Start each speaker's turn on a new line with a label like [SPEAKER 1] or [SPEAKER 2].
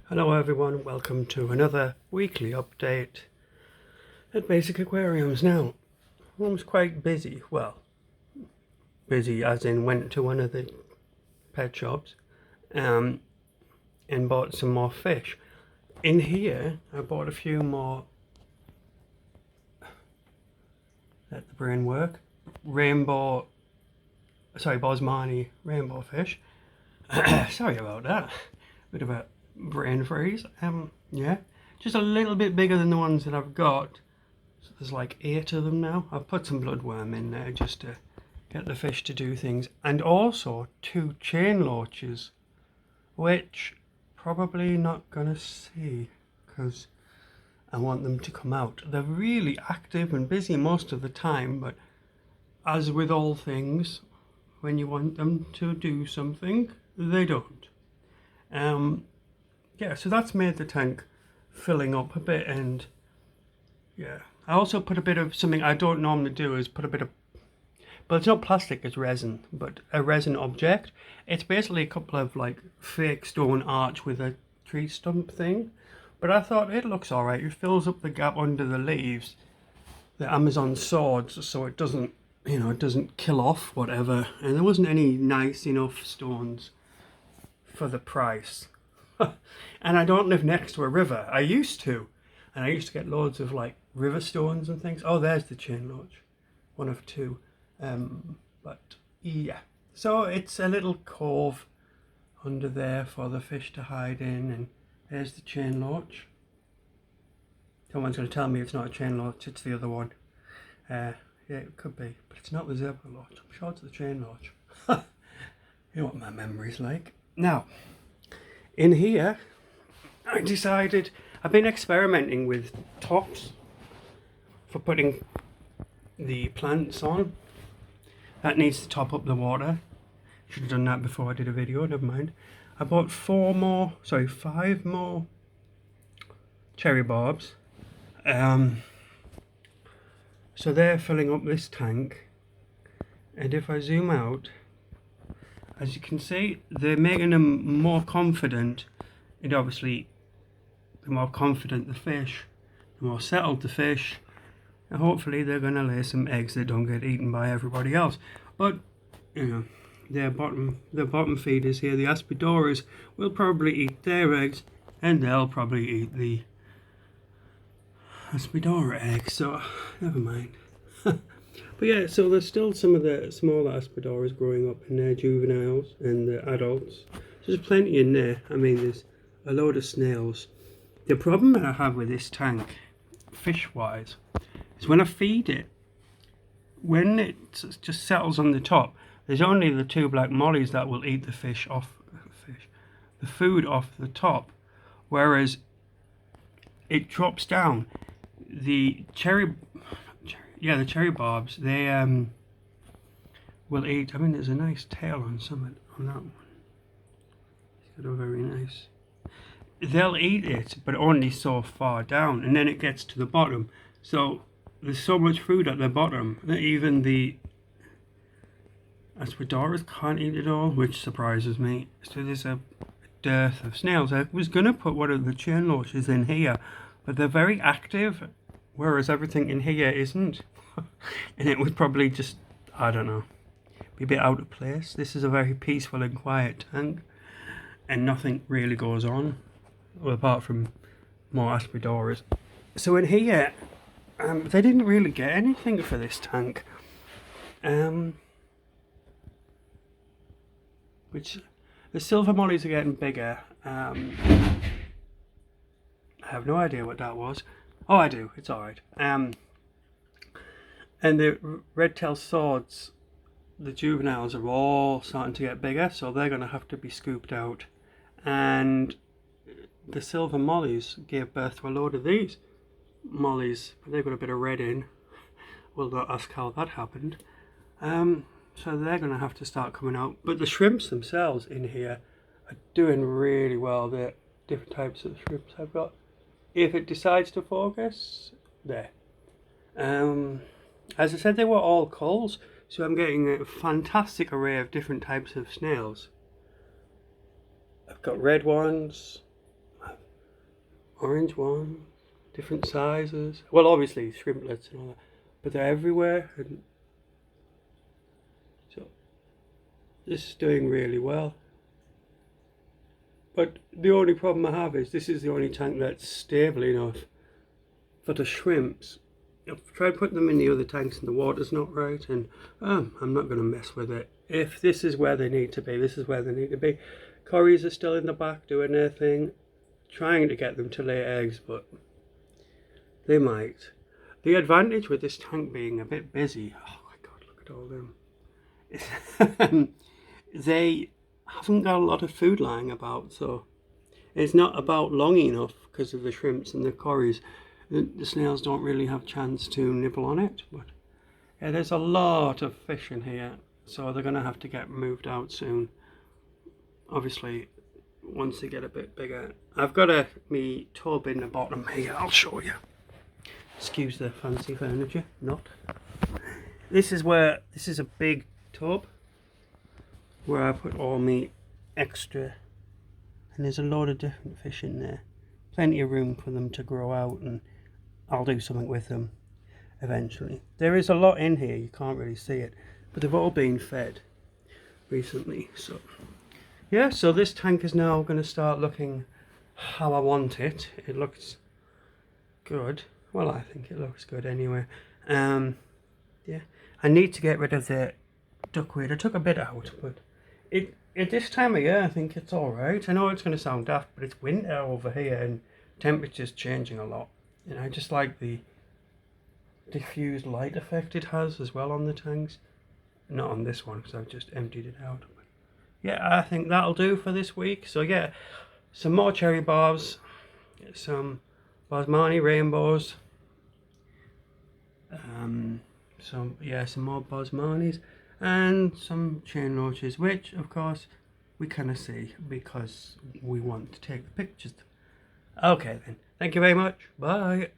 [SPEAKER 1] Hello everyone, welcome to another weekly update at Basic Aquariums. Now, I was quite busy, well, busy as in went to one of the pet shops and bought some more fish. In here, I bought a few more, let the brain work, Bosmani rainbow fish. Sorry about that, bit of a brain freeze. Yeah, just a little bit bigger than the ones that I've got. So there's like 8 of them now. I've put some bloodworm in there just to get the fish to do things, and also 2 chain loaches, which probably not gonna see because I want them to come out. They're really active and busy most of the time, but as with all things, when you want them to do something, they don't. Yeah, so that's made the tank filling up a bit, and yeah, I also put a bit of something I don't normally do is put a bit of, but it's not plastic, it's resin, but a resin object. It's basically a couple of like fake stone arch with a tree stump thing, but I thought it looks alright. It fills up the gap under the leaves, the Amazon swords, so it doesn't, it doesn't kill off whatever, and there wasn't any nice enough stones for the price. And I don't live next to a river. I used to, and I used to get loads of like river stones and things. Oh, there's the chain loach, one of 2. But yeah, so it's a little cove under there for the fish to hide in, and there's the chain loach. Someone's going to tell me it's not a chain loach, it's the other one. Yeah, it could be, but it's not the zebra loach. I'm sure it's the chain loach. You know what my memory's like. Now, in here, I decided, I've been experimenting with tops for putting the plants on. That needs to top up the water. Should have done that before I did a video, never mind. I bought 5 more cherry barbs. So they're filling up this tank. And if I zoom out, as you can see, they're making them more confident. And obviously, the more confident the fish, the more settled the fish, and hopefully they're going to lay some eggs that don't get eaten by everybody else. But, their bottom feeders here, the Aspidoras, will probably eat their eggs, and they'll probably eat the Aspidora eggs, so never mind. But yeah, so there's still some of the smaller Aspidoras growing up in their juveniles and the adults. There's plenty in there. I mean, there's a load of snails. The problem that I have with this tank, fish-wise, is when I feed it, when it just settles on the top, there's only the 2 black mollies that will eat the food off the top, whereas it drops down. The cherry barbs, they will eat. I mean, there's a nice tail on that one. It's got a very nice. They'll eat it, but only so far down, and then it gets to the bottom. So there's so much food at the bottom that even the Aspidoras can't eat it all, which surprises me. So there's a dearth of snails. I was going to put one of the chain loaches in here, but they're very active, whereas everything in here isn't. And it would probably just, I don't know, be a bit out of place. This is a very peaceful and quiet tank, and nothing really goes on, well, apart from more Aspidoras. So in here, they didn't really get anything for this tank. Which, the silver mollies are getting bigger. I have no idea what that was. Oh, I do, it's alright. And the red-tailed swords, the juveniles are all starting to get bigger, so they're going to have to be scooped out. And the silver mollies gave birth to a load of these mollies. They've got a bit of red in. We'll not ask how that happened. So they're going to have to start coming out. But the shrimps themselves in here are doing really well. The different types of shrimps I've got. If it decides to focus, there. As I said, they were all culls, so I'm getting a fantastic array of different types of snails. I've got red ones, I've orange ones, different sizes. Well, obviously shrimplets and all that, but they're everywhere. And so this is doing really well. But the only problem I have is this is the only tank that's stable enough for the shrimps. I've tried putting them in the other tanks and the water's not right, and I'm not going to mess with it. If this is where they need to be, this is where they need to be. Corries are still in the back doing their thing, trying to get them to lay eggs, but they might. The advantage with this tank being a bit busy, oh my god, look at all them. They haven't got a lot of food lying about, so it's not about long enough because of the shrimps and the corries. The snails don't really have a chance to nibble on it, but yeah, there's a lot of fish in here, so they're going to have to get moved out soon. Obviously, once they get a bit bigger. I've got me tub in the bottom here, I'll show you. Excuse the fancy furniture, not. This is a big tub where I put all my extra, and there's a load of different fish in there. Plenty of room for them to grow out, and I'll do something with them eventually. There is a lot in here, you can't really see it, but they've all been fed recently. So yeah, so this tank is now going to start looking how I want it. It looks good. Well, I think it looks good anyway. Yeah, I need to get rid of the duckweed. I took a bit out, but at this time of year I think it's alright. I know it's going to sound daft, but it's winter over here and temperature's changing a lot. And I just like the diffused light effect it has as well on the tanks. Not on this one because I've just emptied it out. But yeah, I think that'll do for this week. So yeah, some more cherry barbs, some Basmani rainbows, some more Basmanis, and some chain loaches, which of course we cannot see because we want to take the pictures. Okay then, thank you very much, bye.